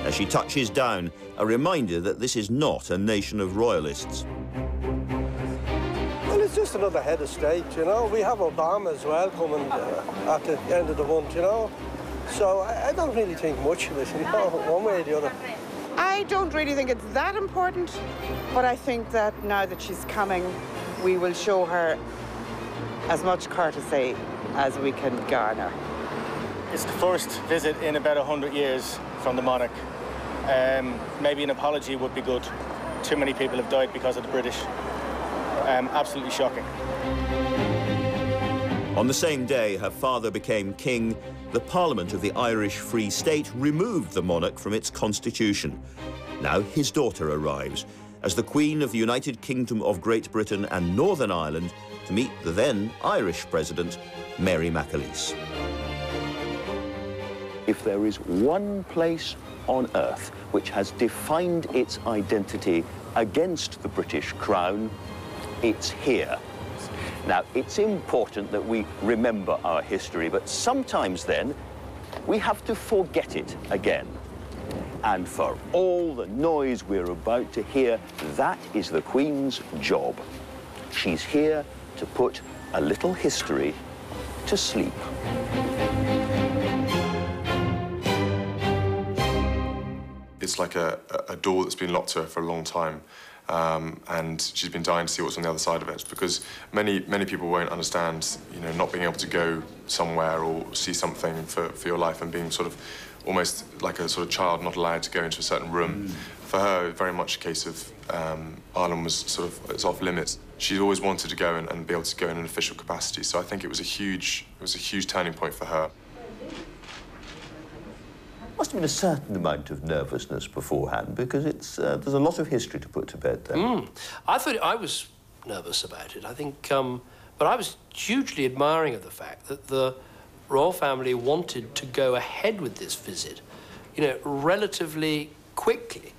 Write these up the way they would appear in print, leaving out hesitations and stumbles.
as she touches down, a reminder that this is not a nation of royalists. Well, it's just another head of state, you know. We have Obama as well coming at the end of the month, you know. So I don't really think much of it, you know, one way or the other. I don't really think it's that important, but I think that now that she's coming, we will show her as much courtesy as we can garner. It's the first visit in about 100 years from the monarch. Maybe an apology would be good. Too many people have died because of the British. Absolutely shocking. On the same day her father became king, the Parliament of the Irish Free State removed the monarch from its constitution. Now his daughter arrives as the Queen of the United Kingdom of Great Britain and Northern Ireland to meet the then Irish President, Mary McAleese. If there is one place on earth which has defined its identity against the British Crown, it's here. Now, it's important that we remember our history, but sometimes then we have to forget it again. And for all the noise we're about to hear, that is the Queen's job. She's here to put a little history to sleep. It's like a door that's been locked to her for a long time. And she's been dying to see what's on the other side of it, because many people won't understand, you know, not being able to go somewhere or see something for your life and being sort of almost like a sort of child not allowed to go into a certain room. For her, very much a case of Ireland was sort of, it's off limits. She'd always wanted to go and be able to go in an official capacity, so I think it was a huge turning point for her. Must have been a certain amount of nervousness beforehand, because it's there's a lot of history to put to bed there. I thought I was nervous about it. I think, but I was hugely admiring of the fact that the royal family wanted to go ahead with this visit, you know, relatively quickly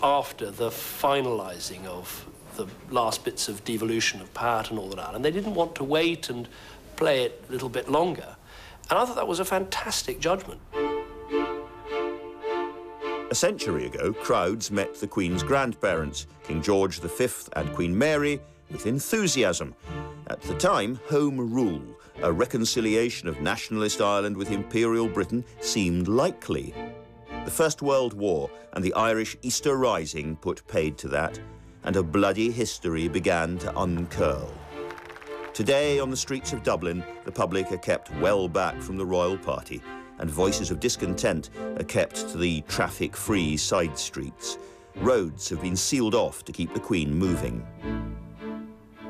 after the finalising of the last bits of devolution of power to Northern Ireland. They didn't want to wait and play it a little bit longer, and I thought that was a fantastic judgment. A century ago, crowds met the Queen's grandparents, King George V and Queen Mary, with enthusiasm. At the time, Home Rule, a reconciliation of nationalist Ireland with Imperial Britain, seemed likely. The First World War and the Irish Easter Rising put paid to that, and a bloody history began to uncurl. Today, on the streets of Dublin, the public are kept well back from the royal party, and voices of discontent are kept to the traffic-free side streets. Roads have been sealed off to keep the Queen moving.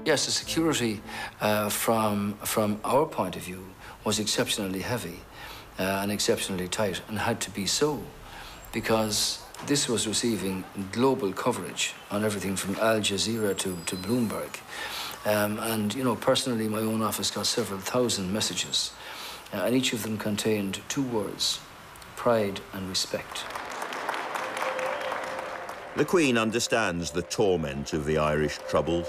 Yes, the security from our point of view was exceptionally heavy and exceptionally tight, and had to be so, because this was receiving global coverage on everything from Al Jazeera to Bloomberg. And, you know, personally, my own office got several thousand messages, and each of them contained two words: pride and respect. The Queen understands the torment of the Irish Troubles.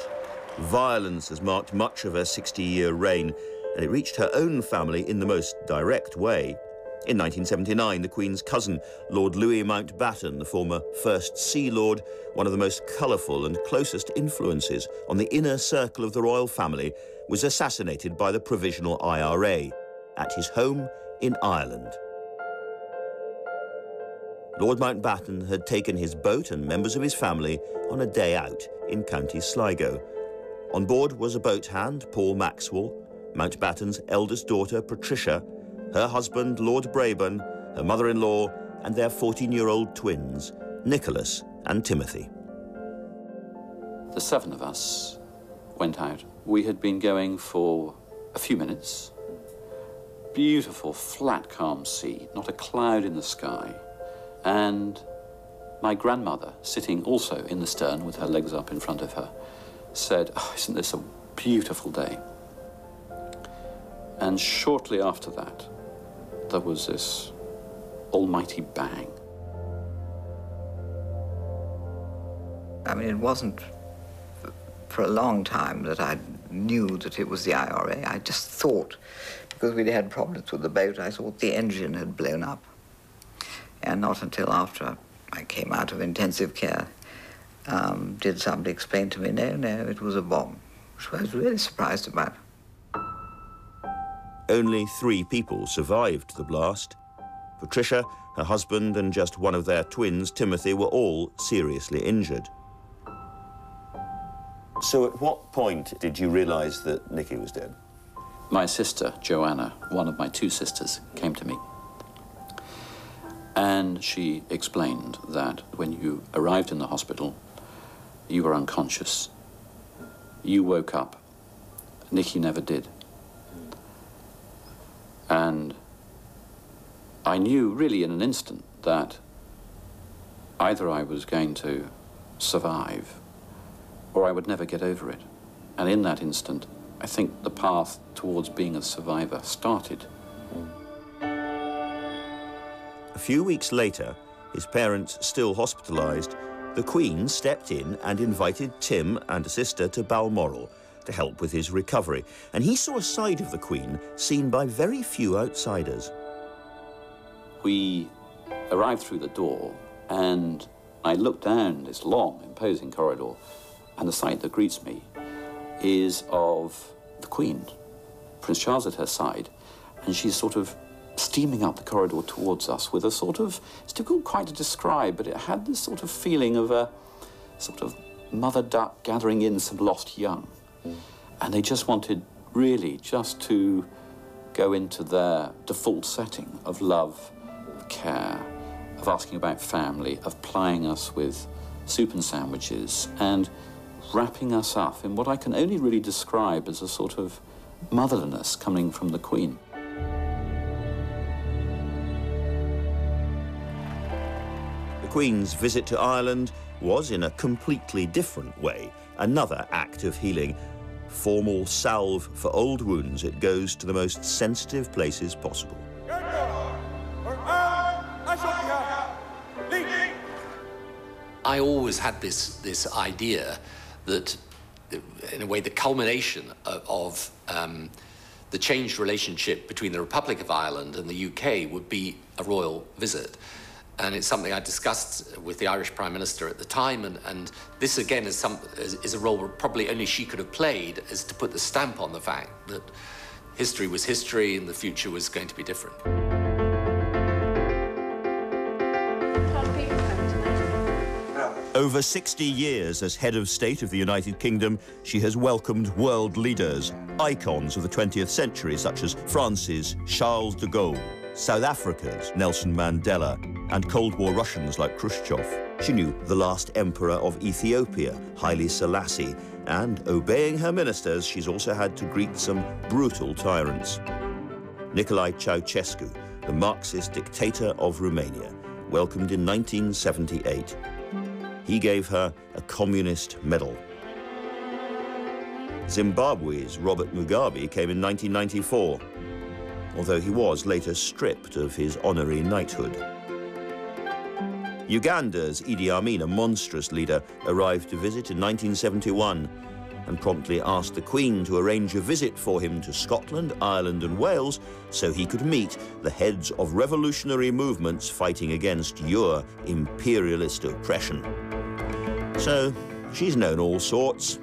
Violence has marked much of her 60-year reign, and it reached her own family in the most direct way. In 1979, the Queen's cousin, Lord Louis Mountbatten, the former First Sea Lord, one of the most colourful and closest influences on the inner circle of the royal family, was assassinated by the Provisional IRA at his home in Ireland. Lord Mountbatten had taken his boat and members of his family on a day out in County Sligo. On board was a boat hand, Paul Maxwell, Mountbatten's eldest daughter, Patricia, her husband, Lord Brabourne, her mother-in-law, and their 14-year-old twins, Nicholas and Timothy. The seven of us went out. We had been going for a few minutes. Beautiful, flat, calm sea, not a cloud in the sky. And my grandmother, sitting also in the stern with her legs up in front of her, said, "Oh, isn't this a beautiful day?" And shortly after that, there was this almighty bang. I mean, it wasn't for a long time that I knew that it was the IRA. I just thought, because we'd had problems with the boat, I thought the engine had blown up. And not until after I came out of intensive care. Did somebody explain to me? No, it was a bomb, which I was really surprised about. Only 3 people survived the blast. Patricia, her husband, and just one of their twins, Timothy, were all seriously injured. So at what point did you realise that Nicky was dead? My sister, Joanna, one of my 2 sisters, came to me. And she explained that when you arrived in the hospital, you were unconscious. You woke up. Nicky never did. And I knew really in an instant that either I was going to survive or I would never get over it. And in that instant, I think the path towards being a survivor started. A few weeks later, his parents still hospitalised, the Queen stepped in and invited Tim and a sister to Balmoral to help with his recovery. And he saw a side of the Queen seen by very few outsiders. We arrived through the door, and I looked down this long, imposing corridor, and the sight that greets me is of the Queen, Prince Charles at her side, and she's sort of steaming up the corridor towards us with a sort of, it's difficult quite to describe, but it had this sort of feeling of a sort of mother duck gathering in some lost young. And they just wanted really just to go into their default setting of love, of care, of asking about family, of plying us with soup and sandwiches, and wrapping us up in what I can only really describe as a sort of motherliness coming from the Queen. The Queen's visit to Ireland was, in a completely different way, another act of healing. Formal salve for old wounds, it goes to the most sensitive places possible. I always had this idea that, in a way, the culmination of the changed relationship between the Republic of Ireland and the UK would be a royal visit. And it's something I discussed with the Irish Prime Minister at the time, and this again is a role where probably only she could have played, is to put the stamp on the fact that history was history and the future was going to be different. Over 60 years as head of state of the United Kingdom, she has welcomed world leaders, icons of the 20th century such as France's Charles de Gaulle, South Africa's Nelson Mandela, and Cold War Russians like Khrushchev. She knew the last emperor of Ethiopia, Haile Selassie, and obeying her ministers, she's also had to greet some brutal tyrants. Nicolae Ceausescu, the Marxist dictator of Romania, welcomed in 1978. He gave her a communist medal. Zimbabwe's Robert Mugabe came in 1994, although he was later stripped of his honorary knighthood. Uganda's Idi Amin, a monstrous leader, arrived to visit in 1971 and promptly asked the Queen to arrange a visit for him to Scotland, Ireland and Wales so he could meet the heads of revolutionary movements fighting against your imperialist oppression. So she's known all sorts,